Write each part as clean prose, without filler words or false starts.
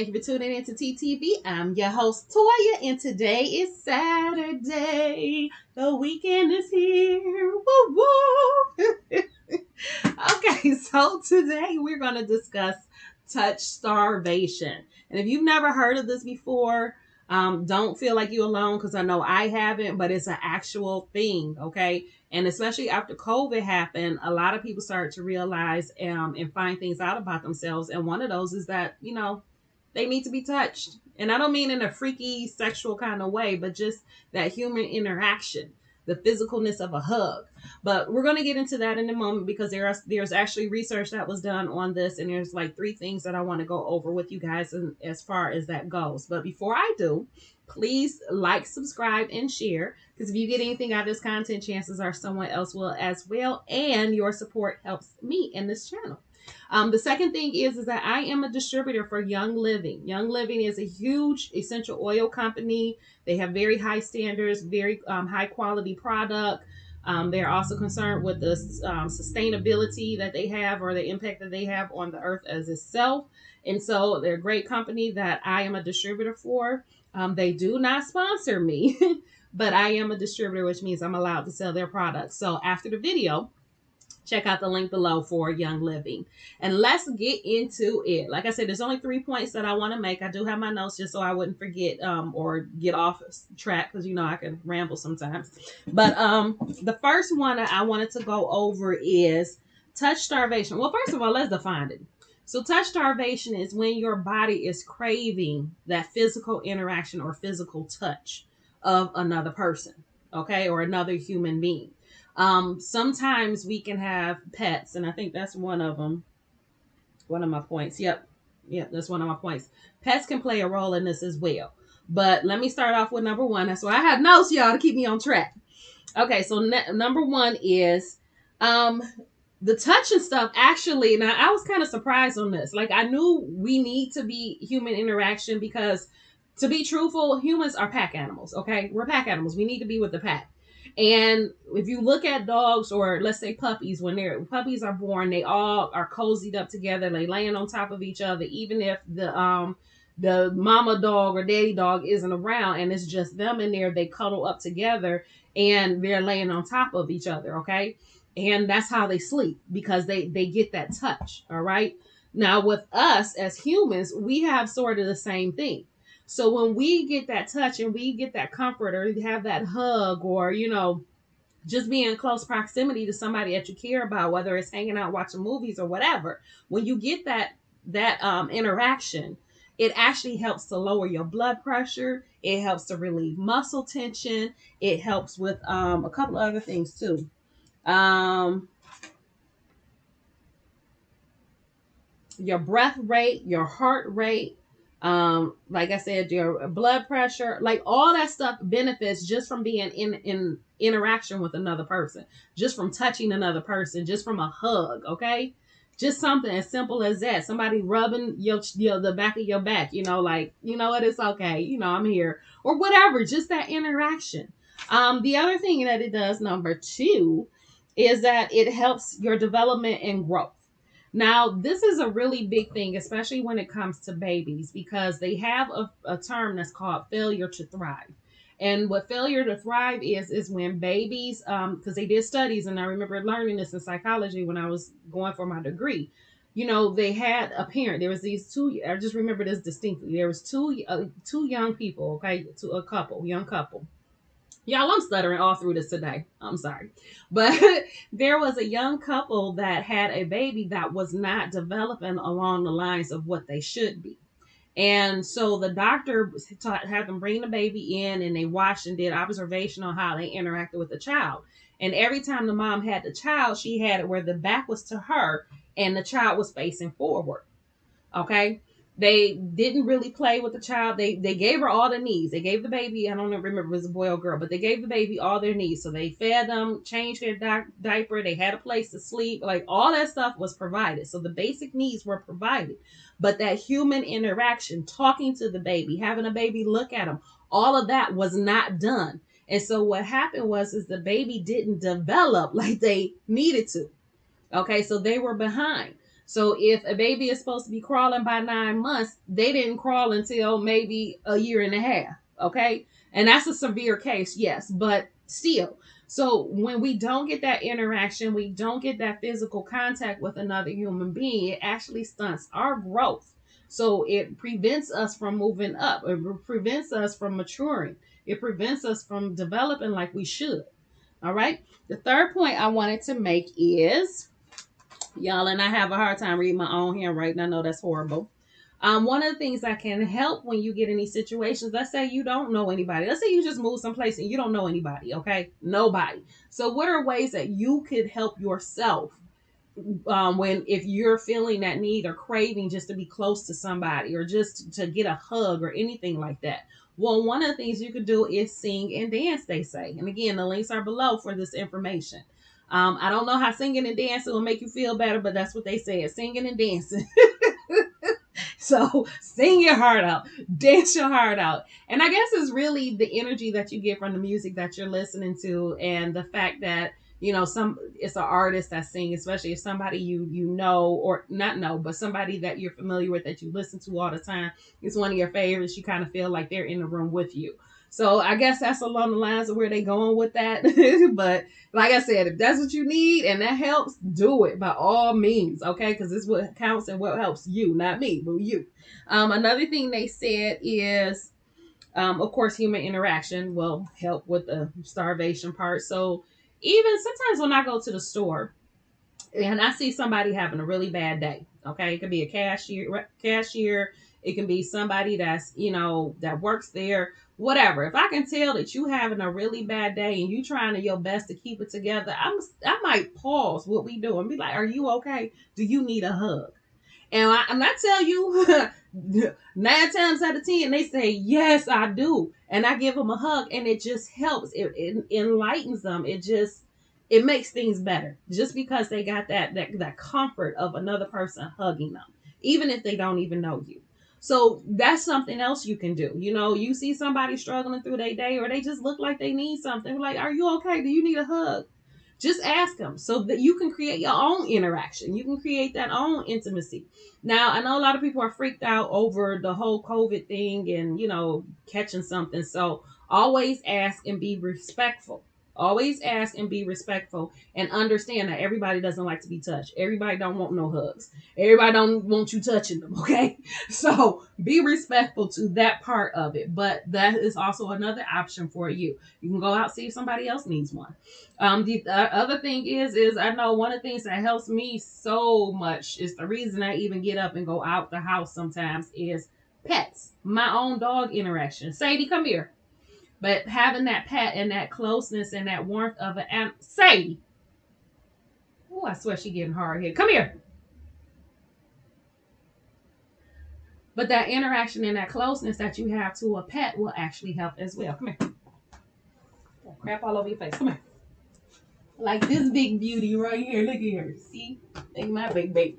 Thank you for tuning in to TTV. I'm your host, Toya, and today is Saturday. The weekend is here. Woo woo! Okay, so today we're going to discuss touch starvation. And if you've never heard of this before, don't feel like you're alone because I know I haven't, but it's an actual thing, okay? And especially after COVID happened, a lot of people started to realize and find things out about themselves. And one of those is that, they need to be touched. And I don't mean in a freaky sexual kind of way, but just that human interaction, the physicalness of a hug. But we're going to get into that in a moment because there's actually research that was done on this. And there's like 3 things that I want to go over with you guys as far as that goes. But before I do, please like, subscribe, and share. Because if you get anything out of this content, chances are someone else will as well. And your support helps me in this channel. The second thing is that I am a distributor for Young Living. Young Living is a huge essential oil company. They have very high standards, very high quality product. They're also concerned with the sustainability that they have or the impact that they have on the earth as itself. And so they're a great company that I am a distributor for. They do not sponsor me, but I am a distributor, which means I'm allowed to sell their products. So after the video, check out the link below for Young Living. And let's get into it. Like I said, there's only 3 points that I want to make. I do have my notes just so I wouldn't forget or get off track because, I can ramble sometimes. But the first one I wanted to go over is touch starvation. Well, first of all, let's define it. So touch starvation is when your body is craving that physical interaction or physical touch of another person, okay, or another human being. Sometimes we can have pets, and I think that's one of them. One of my points. Yep, that's one of my points. Pets can play a role in this as well. But let me start off with number 1. That's why I have notes, y'all, to keep me on track. Okay, so number 1 is the touch and stuff. Actually, now I was kind of surprised on this. Like, I knew we need to be human interaction because, to be truthful, humans are pack animals. Okay, we're pack animals. We need to be with the pack. And if you look at dogs or let's say puppies, when puppies are born, they all are cozied up together. They laying on top of each other, even if the mama dog or daddy dog isn't around and it's just them in there, they cuddle up together and they're laying on top of each other. Okay. And that's how they sleep because they get that touch. All right. Now with us as humans, we have sort of the same thing. So when we get that touch and we get that comfort or have that hug or, just be in close proximity to somebody that you care about, whether it's hanging out, watching movies or whatever, when you get that interaction, it actually helps to lower your blood pressure. It helps to relieve muscle tension. It helps with a couple of other things too. Your breath rate, your heart rate, like I said, your blood pressure, like all that stuff benefits just from being in interaction with another person, just from touching another person, just from a hug. Okay. Just something as simple as that. Somebody rubbing the back of your back, like, what, it's okay. I'm here or whatever, just that interaction. The other thing that it does, number 2, is that it helps your development and growth. Now, this is a really big thing, especially when it comes to babies, because they have a term that's called failure to thrive. And what failure to thrive is when babies, because they did studies, and I remember learning this in psychology when I was going for my degree. They had a parent. There was these 2. I just remember this distinctly. There was two young people. Okay, young couple. Y'all, I'm stuttering all through this today. I'm sorry. But there was a young couple that had a baby that was not developing along the lines of what they should be. And so the doctor had them bring the baby in and they watched and did observation on how they interacted with the child. And every time the mom had the child, she had it where the back was to her and the child was facing forward. Okay. They didn't really play with the child. They gave her all the needs. They gave the baby, I don't remember if it was a boy or girl, but they gave the baby all their needs. So they fed them, changed their diaper. They had a place to sleep. Like all that stuff was provided. So the basic needs were provided. But that human interaction, talking to the baby, having a baby look at them, all of that was not done. And so what happened was the baby didn't develop like they needed to. Okay, so they were behind. So if a baby is supposed to be crawling by 9 months, they didn't crawl until maybe a year and a half. Okay. And that's a severe case, yes, but still. So when we don't get that interaction, we don't get that physical contact with another human being, it actually stunts our growth. So it prevents us from moving up. It prevents us from maturing. It prevents us from developing like we should. All right. The third point I wanted to make is, y'all, and I have a hard time reading my own handwriting. I know that's horrible. One of the things that can help when you get in these situations, let's say you don't know anybody. Let's say you just move someplace and you don't know anybody, okay? Nobody. So what are ways that you could help yourself when if you're feeling that need or craving just to be close to somebody or just to get a hug or anything like that? Well, one of the things you could do is sing and dance, they say. And again, the links are below for this information. I don't know how singing and dancing will make you feel better, but that's what they say. Singing and dancing. So sing your heart out, dance your heart out. And I guess it's really the energy that you get from the music that you're listening to, and the fact that, some it's an artist that sing, especially if somebody you know, or not know, but somebody that you're familiar with that you listen to all the time. It's one of your favorites. You kind of feel like they're in the room with you. So I guess that's along the lines of where they going with that. But like I said, if that's what you need and that helps, do it by all means, okay? Because this is what counts and what helps you, not me, but you. Another thing they said is, of course, human interaction will help with the starvation part. So even sometimes when I go to the store and I see somebody having a really bad day, okay, it could be a cashier, it can be somebody that's that works there, whatever. If I can tell that you having a really bad day and you trying to your best to keep it together, I might pause what we do and be like, "Are you okay? Do you need a hug?" And I'm not tell you 9 times out of 10 they say yes I do, and I give them a hug, and it just helps. It enlightens them. It makes things better just because they got that comfort of another person hugging them, even if they don't even know you. So that's something else you can do. You see somebody struggling through their day, or they just look like they need something. Like, "Are you okay? Do you need a hug?" Just ask them so that you can create your own interaction. You can create that own intimacy. Now, I know a lot of people are freaked out over the whole COVID thing and, catching something. So always ask and be respectful. Always ask and be respectful, and understand that everybody doesn't like to be touched. Everybody don't want no hugs. Everybody don't want you touching them, okay? So be respectful to that part of it. But that is also another option for you. You can go out, see if somebody else needs one. The other thing is I know one of the things that helps me so much is the reason I even get up and go out the house sometimes is pets. My own dog interaction. Sadie, come here. But having that pet and that closeness and that warmth of an Sadie. Oh, I swear she getting hard here. Come here. But that interaction and that closeness that you have to a pet will actually help as well. Come here. Crap all over your face. Come here. Like this big beauty right here. Look at her. See? Look at my big baby.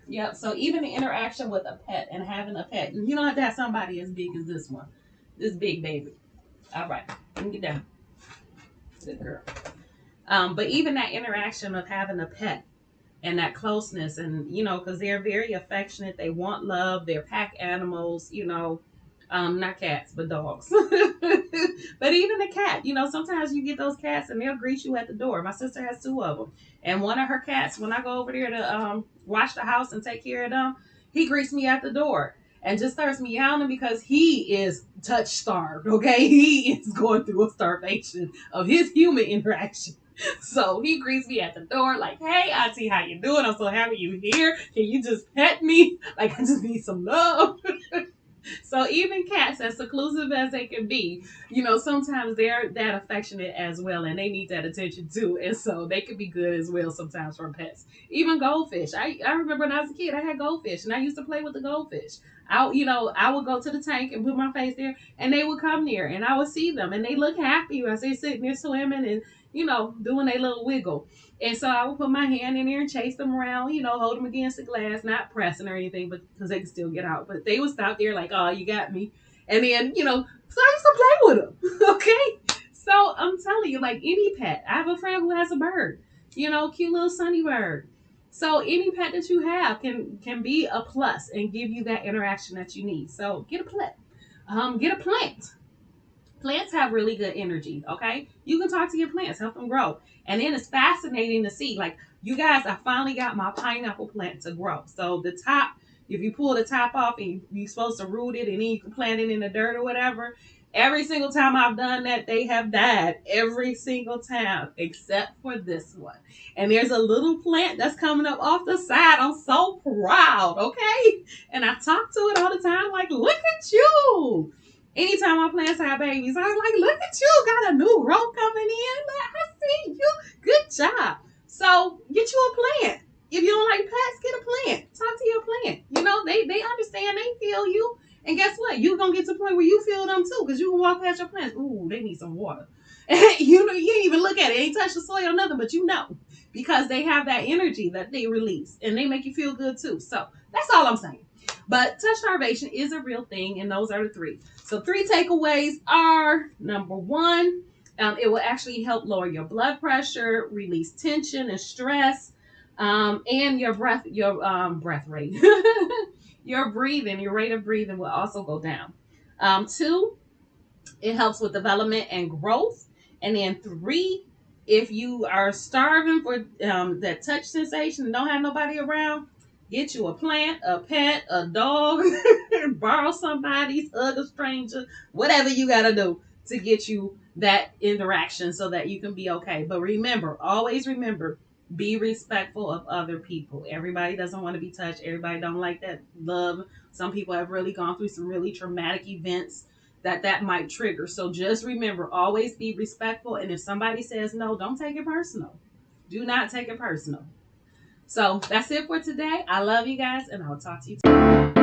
Yep. So even the interaction with a pet and having a pet, you don't have to have somebody as big as this one. This big baby. All right. Let me get down. Good girl. But even that interaction of having a pet and that closeness, and because they're very affectionate, they want love, they're pack animals, not cats but dogs. But even a cat, sometimes you get those cats and they'll greet you at the door. My sister has two of them, and one of her cats, when I go over there to wash the house and take care of them, he greets me at the door and just starts meowing because he is touch starved. Okay, he is going through a starvation of his human interaction. So he greets me at the door like, "Hey, Auntie, how you doing? I'm so happy you here. Can you just pet me? Like, I just need some love." So even cats, as seclusive as they can be, sometimes they're that affectionate as well, and they need that attention too. And so they can be good as well sometimes from pets. Even goldfish. I remember when I was a kid, I had goldfish, and I used to play with the goldfish. I would go to the tank and put my face there, and they would come near, and I would see them, and they look happy as they sitting there swimming and doing a little wiggle. And so I would put my hand in there and chase them around, hold them against the glass, not pressing or anything, but because they could still get out. But they would stop there like, "Oh, you got me." And then, so I used to play with them. Okay. So I'm telling you, like any pet, I have a friend who has a bird, cute little sunny bird. So any pet that you have can be a plus and give you that interaction that you need. So get a pet. Get a plant. Plants have really good energy, okay? You can talk to your plants, help them grow. And then it's fascinating to see, like, you guys, I finally got my pineapple plant to grow. So the top, if you pull the top off and you're supposed to root it and then you can plant it in the dirt or whatever, every single time I've done that, they have died. Every single time, except for this one. And there's a little plant that's coming up off the side. I'm so proud, okay? And I talk to it all the time, like, look at you. Anytime my plants have babies, I was like, look at you, got a new growth coming in. Like, I see you. Good job. So get you a plant. If you don't like pets, get a plant. Talk to your plant. You know, they understand, they feel you. And guess what? You're going to get to the point where you feel them too, because you can walk past your plants. Ooh, they need some water. You know, you didn't even look at it. They ain't touch the soil or nothing, but you know, because they have that energy that they release and they make you feel good too. So that's all I'm saying. But touch starvation is a real thing, and those are the three. So 3 takeaways are: number 1, it will actually help lower your blood pressure, release tension and stress, and your breath rate, your breathing, your rate of breathing will also go down. 2, it helps with development and growth. And then 3, if you are starving for that touch sensation and don't have nobody around, get you a plant, a pet, a dog, borrow somebody's, hug a stranger, whatever you got to do to get you that interaction so that you can be okay. But remember, always remember, be respectful of other people. Everybody doesn't want to be touched. Everybody don't like that love. Some people have really gone through some really traumatic events that might trigger. So just remember, always be respectful. And if somebody says no, don't take it personal. Do not take it personal. So that's it for today. I love you guys, and I'll talk to you tomorrow.